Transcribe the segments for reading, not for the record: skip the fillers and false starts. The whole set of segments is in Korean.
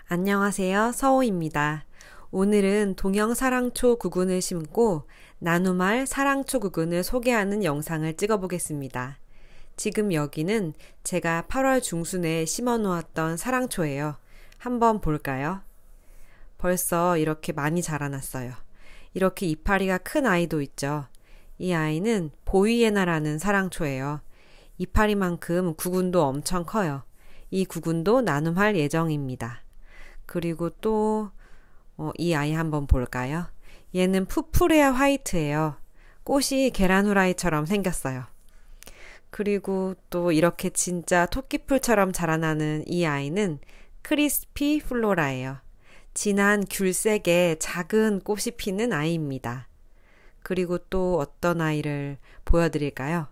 안녕하세요. 서호입니다. 오늘은 동영사랑초 구근을 심고 나눔할 사랑초 구근을 소개하는 영상을 찍어보겠습니다. 지금 여기는 제가 8월 중순에 심어 놓았던 사랑초예요. 한번 볼까요? 벌써 이렇게 많이 자라났어요. 이렇게 이파리가 큰 아이도 있죠. 이 아이는 보이에나라는 사랑초예요. 이파리만큼 구근도 엄청 커요. 이 구근도 나눔할 예정입니다. 그리고 또 이 아이 한번 볼까요? 얘는 푸푸레아 화이트예요. 꽃이 계란 후라이처럼 생겼어요. 그리고 또 이렇게 진짜 토끼풀처럼 자라나는 이 아이는 크리스피 플로라예요. 진한 귤색의 작은 꽃이 피는 아이입니다. 그리고 또 어떤 아이를 보여드릴까요?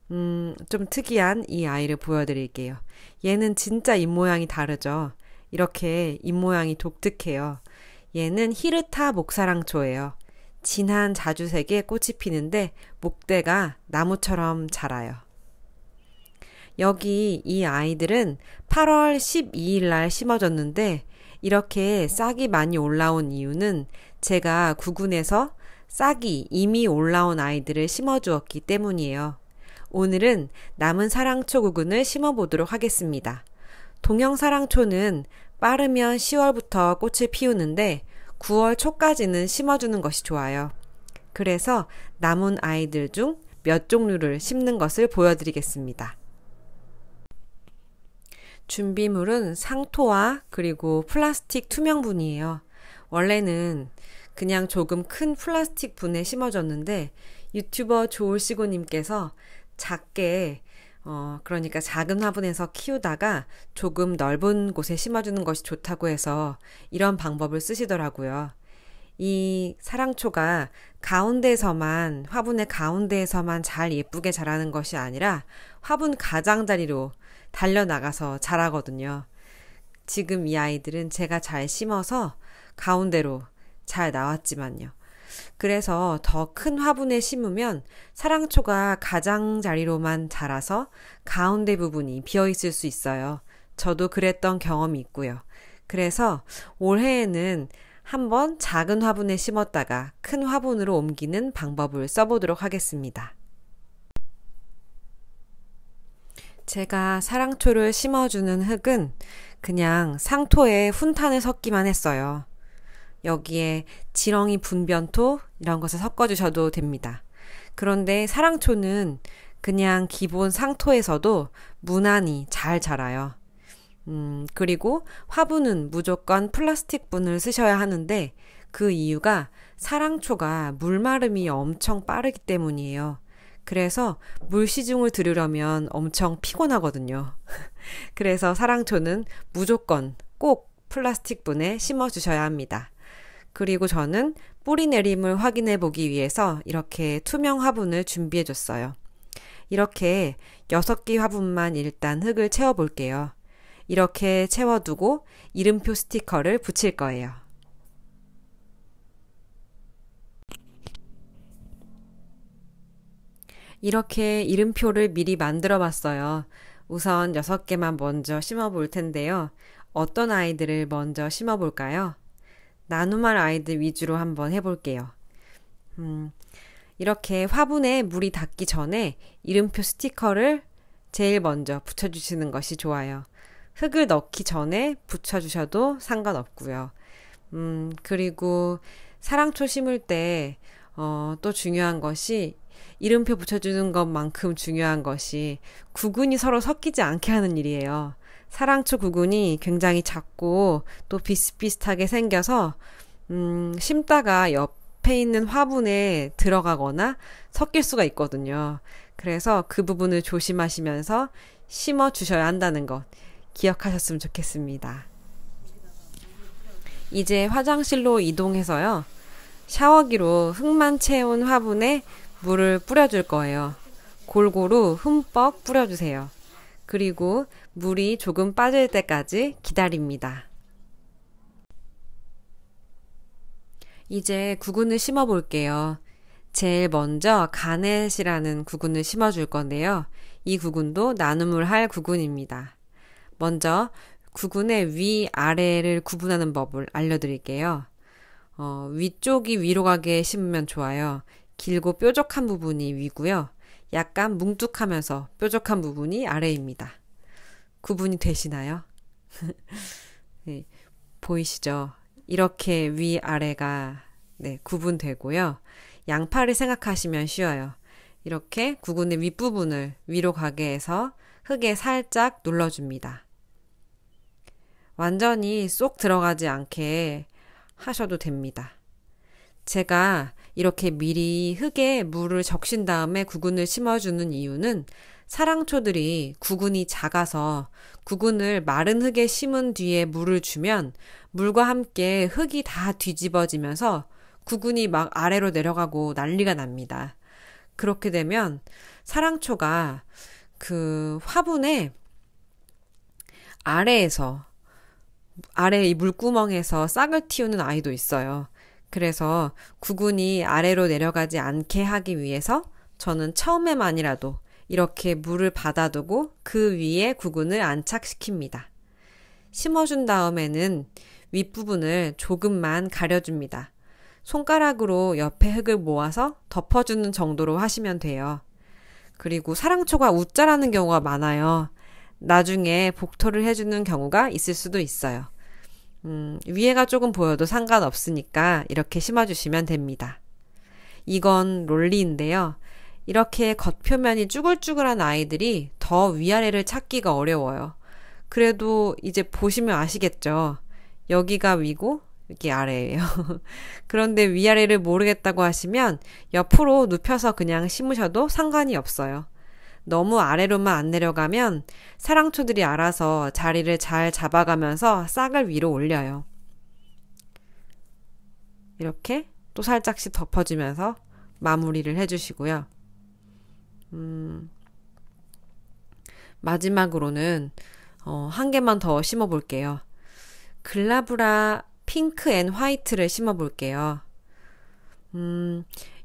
좀 특이한 이 아이를 보여드릴게요. 얘는 진짜 잎모양이 다르죠? 이렇게 잎모양이 독특해요. 얘는 히르타 목사랑초예요. 진한 자주색의 꽃이 피는데 목대가 나무처럼 자라요. 여기 이 아이들은 8월 12일 날 심어졌는데 이렇게 싹이 많이 올라온 이유는 제가 구근에서 싹이 이미 올라온 아이들을 심어주었기 때문이에요. 오늘은 남은 사랑초 구근을 심어보도록 하겠습니다. 동영사랑초는 빠르면 10월부터 꽃을 피우는데 9월 초까지는 심어주는 것이 좋아요. 그래서 남은 아이들 중 몇 종류를 심는 것을 보여드리겠습니다. 준비물은 상토와 그리고 플라스틱 투명분이에요. 원래는 그냥 조금 큰 플라스틱 분에 심어줬는데 유튜버 조울시고님께서 작게 그러니까 작은 화분에서 키우다가 조금 넓은 곳에 심어주는 것이 좋다고 해서 이런 방법을 쓰시더라고요. 이 사랑초가 가운데에서만, 화분의 가운데에서만 잘 예쁘게 자라는 것이 아니라 화분 가장자리로 달려나가서 자라거든요. 지금 이 아이들은 제가 잘 심어서 가운데로 잘 나왔지만요. 그래서 더 큰 화분에 심으면 사랑초가 가장자리로만 자라서 가운데 부분이 비어 있을 수 있어요. 저도 그랬던 경험이 있고요. 그래서 올해에는 한번 작은 화분에 심었다가 큰 화분으로 옮기는 방법을 써보도록 하겠습니다. 제가 사랑초를 심어주는 흙은 그냥 상토에 훈탄을 섞기만 했어요. 여기에 지렁이 분변토 이런 것을 섞어주셔도 됩니다. 그런데 사랑초는 그냥 기본 상토에서도 무난히 잘 자라요. 그리고 화분은 무조건 플라스틱 분을 쓰셔야 하는데 그 이유가 사랑초가 물마름이 엄청 빠르기 때문이에요. 그래서 물 시중을 들으려면 엄청 피곤하거든요. 그래서 사랑초는 무조건 꼭 플라스틱 분에 심어 주셔야 합니다. 그리고 저는 뿌리 내림을 확인해 보기 위해서 이렇게 투명 화분을 준비해 줬어요. 이렇게 6개 화분만 일단 흙을 채워 볼게요. 이렇게 채워두고 이름표 스티커를 붙일 거예요. 이렇게 이름표를 미리 만들어 봤어요. 우선 6개만 먼저 심어 볼 텐데요. 어떤 아이들을 먼저 심어 볼까요? 나눔할 아이들 위주로 한번 해볼게요. 이렇게 화분에 물이 닿기 전에 이름표 스티커를 제일 먼저 붙여주시는 것이 좋아요. 흙을 넣기 전에 붙여주셔도 상관없고요. 그리고 사랑초 심을 때 또 중요한 것이 이름표 붙여주는 것만큼 중요한 것이 구근이 서로 섞이지 않게 하는 일이에요. 사랑초 구근이 굉장히 작고 또 비슷비슷하게 생겨서 심다가 옆에 있는 화분에 들어가거나 섞일 수가 있거든요. 그래서 그 부분을 조심하시면서 심어 주셔야 한다는 것 기억하셨으면 좋겠습니다. 이제 화장실로 이동해서요. 샤워기로 흙만 채운 화분에 물을 뿌려줄 거예요. 골고루 흠뻑 뿌려주세요. 그리고 물이 조금 빠질 때까지 기다립니다. 이제 구근을 심어 볼게요. 제일 먼저 가넷이라는 구근을 심어 줄 건데요. 이 구근도 나눔을 할 구근입니다. 먼저 구근의 위, 아래를 구분하는 법을 알려드릴게요. 위쪽이 위로 가게 심으면 좋아요. 길고 뾰족한 부분이 위고요. 약간 뭉툭하면서 뾰족한 부분이 아래입니다. 구분이 되시나요? 네, 보이시죠? 이렇게 위, 아래가 네, 구분되고요. 양파를 생각하시면 쉬워요. 이렇게 구근의 윗부분을 위로 가게 해서 흙에 살짝 눌러줍니다. 완전히 쏙 들어가지 않게 하셔도 됩니다. 제가 이렇게 미리 흙에 물을 적신 다음에 구근을 심어주는 이유는 사랑초들이 구근이 작아서 구근을 마른 흙에 심은 뒤에 물을 주면 물과 함께 흙이 다 뒤집어지면서 구근이 막 아래로 내려가고 난리가 납니다. 그렇게 되면 사랑초가 그 화분의 아래에서 아래 이 물구멍에서 싹을 틔우는 아이도 있어요. 그래서 구근이 아래로 내려가지 않게 하기 위해서 저는 처음에만이라도 이렇게 물을 받아두고 그 위에 구근을 안착시킵니다. 심어준 다음에는 윗부분을 조금만 가려줍니다. 손가락으로 옆에 흙을 모아서 덮어주는 정도로 하시면 돼요. 그리고 사랑초가 웃자라는 경우가 많아요. 나중에 복토를 해주는 경우가 있을 수도 있어요. 위에가 조금 보여도 상관없으니까 이렇게 심어주시면 됩니다. 이건 롤리인데요. 이렇게 겉표면이 쭈글쭈글한 아이들이 더 위아래를 찾기가 어려워요. 그래도 이제 보시면 아시겠죠? 여기가 위고 여기 아래예요. 그런데 위아래를 모르겠다고 하시면 옆으로 눕혀서 그냥 심으셔도 상관이 없어요. 너무 아래로만 안 내려가면 사랑초들이 알아서 자리를 잘 잡아가면서 싹을 위로 올려요. 이렇게 또 살짝씩 덮어주면서 마무리를 해주시고요. 마지막으로는 한 개만 더 심어 볼게요. 글라브라 핑크 앤 화이트를 심어 볼게요.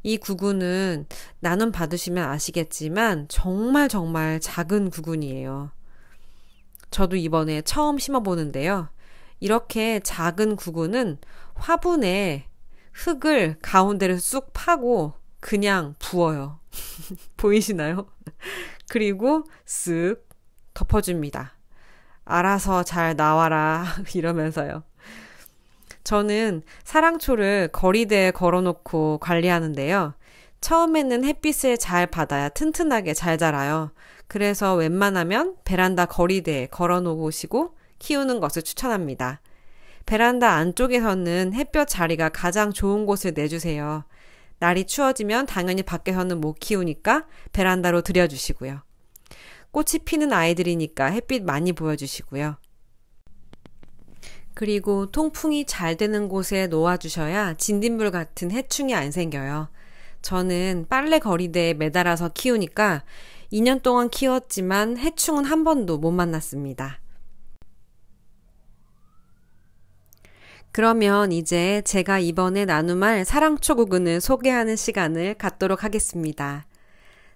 이 구근은 나눔 받으시면 아시겠지만 정말 작은 구근이에요. 저도 이번에 처음 심어보는데요. 이렇게 작은 구근은 화분에 흙을 가운데를 쑥 파고 그냥 부어요. 보이시나요? 그리고 쓱 덮어줍니다. 알아서 잘 나와라 이러면서요. 저는 사랑초를 거리대에 걸어놓고 관리하는데요. 처음에는 햇빛을 잘 받아야 튼튼하게 잘 자라요. 그래서 웬만하면 베란다 거리대에 걸어놓으시고 키우는 것을 추천합니다. 베란다 안쪽에서는 햇볕 자리가 가장 좋은 곳을 내주세요. 날이 추워지면 당연히 밖에서는 못 키우니까 베란다로 들여주시고요. 꽃이 피는 아이들이니까 햇빛 많이 보여주시고요. 그리고 통풍이 잘 되는 곳에 놓아주셔야 진딧물 같은 해충이 안 생겨요. 저는 빨래 거리대에 매달아서 키우니까 2년 동안 키웠지만 해충은 한 번도 못 만났습니다. 그러면 이제 제가 이번에 나눔할 사랑초 구근을 소개하는 시간을 갖도록 하겠습니다.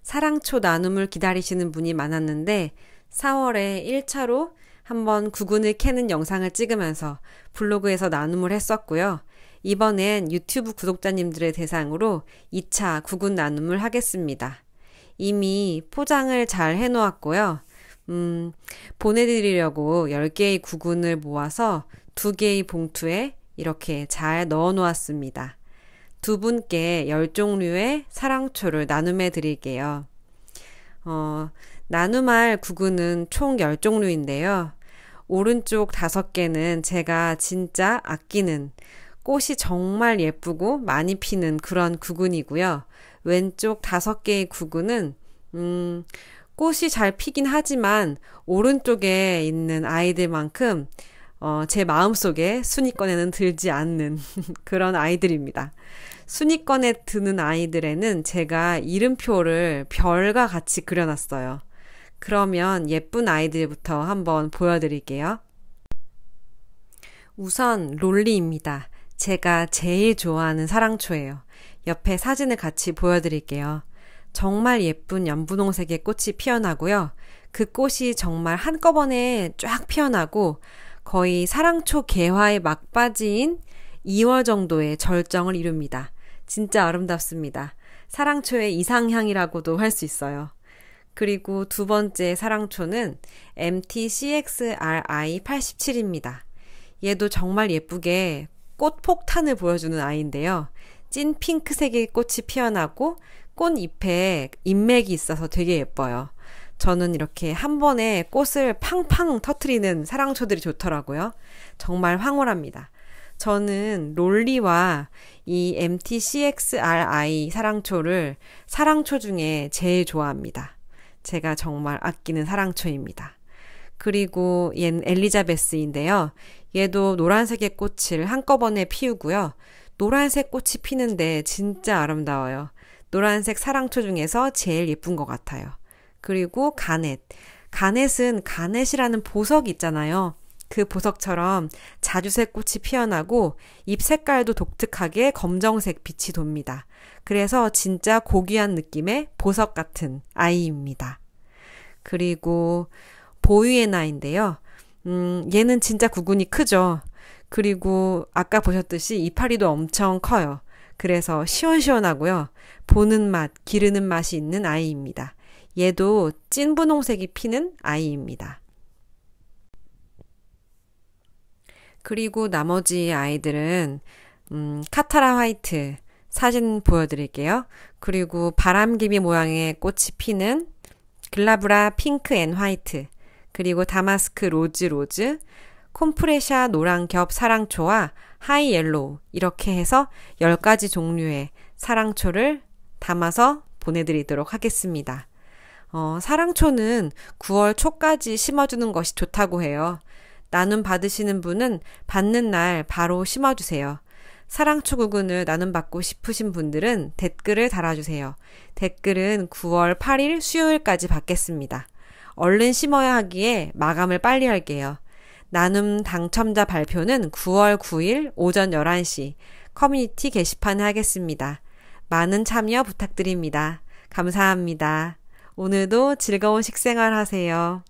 사랑초 나눔을 기다리시는 분이 많았는데 4월에 1차로 한번 구근을 캐는 영상을 찍으면서 블로그에서 나눔을 했었고요. 이번엔 유튜브 구독자님들의 대상으로 2차 구근 나눔을 하겠습니다. 이미 포장을 잘 해놓았고요. 보내드리려고 10개의 구근을 모아서 2개의 봉투에 이렇게 잘 넣어 놓았습니다. 2분께 10종류의 사랑초를 나눔해 드릴게요. 나눔할 구근은 총 10종류인데요. 오른쪽 5개는 제가 진짜 아끼는 꽃이 정말 예쁘고 많이 피는 그런 구근이고요. 왼쪽 5개의 구근은 꽃이 잘 피긴 하지만 오른쪽에 있는 아이들만큼 제 마음속에 순위권에는 들지 않는 그런 아이들입니다. 순위권에 드는 아이들에는 제가 이름표를 별과 같이 그려놨어요. 그러면 예쁜 아이들부터 한번 보여드릴게요. 우선 롤리입니다. 제가 제일 좋아하는 사랑초예요. 옆에 사진을 같이 보여드릴게요. 정말 예쁜 연분홍색의 꽃이 피어나고요. 그 꽃이 정말 한꺼번에 쫙 피어나고 거의 사랑초 개화의 막바지인 2월 정도의 절정을 이룹니다. 진짜 아름답습니다. 사랑초의 이상향이라고도 할 수 있어요. 그리고 두 번째 사랑초는 MTCXRI87입니다. 얘도 정말 예쁘게 꽃 폭탄을 보여주는 아이인데요. 찐 핑크색의 꽃이 피어나고 꽃잎에 인맥이 있어서 되게 예뻐요. 저는 이렇게 한 번에 꽃을 팡팡 터트리는 사랑초들이 좋더라고요. 정말 황홀합니다. 저는 롤리와 이 MTCXRI 사랑초를 사랑초 중에 제일 좋아합니다. 제가 정말 아끼는 사랑초입니다. 그리고 얘는 엘리자베스인데요. 얘도 노란색의 꽃을 한꺼번에 피우고요. 노란색 꽃이 피는데 진짜 아름다워요. 노란색 사랑초 중에서 제일 예쁜 것 같아요. 그리고 가넷. 가넷은 가넷이라는 보석이 있잖아요. 그 보석처럼 자주색 꽃이 피어나고 잎 색깔도 독특하게 검정색 빛이 돕니다. 그래서 진짜 고귀한 느낌의 보석 같은 아이입니다. 그리고 보이에나인데요. 얘는 진짜 구근이 크죠. 그리고 아까 보셨듯이 이파리도 엄청 커요. 그래서 시원시원하고요. 보는 맛, 기르는 맛이 있는 아이입니다. 얘도 찐 분홍색이 피는 아이입니다. 그리고 나머지 아이들은 카타라 화이트 사진 보여드릴게요. 그리고 바람개비 모양의 꽃이 피는 글라브라 핑크 앤 화이트, 그리고 다마스크 로즈, 콤프레샤 노랑겹 사랑초와 하이 옐로우, 이렇게 해서 10가지 종류의 사랑초를 담아서 보내드리도록 하겠습니다. 사랑초는 9월 초까지 심어주는 것이 좋다고 해요. 나눔 받으시는 분은 받는 날 바로 심어주세요. 사랑초 구근을 나눔받고 싶으신 분들은 댓글을 달아주세요. 댓글은 9월 8일 수요일까지 받겠습니다. 얼른 심어야 하기에 마감을 빨리 할게요. 나눔 당첨자 발표는 9월 9일 오전 11시 커뮤니티 게시판에 하겠습니다. 많은 참여 부탁드립니다. 감사합니다. 오늘도 즐거운 식생활 하세요.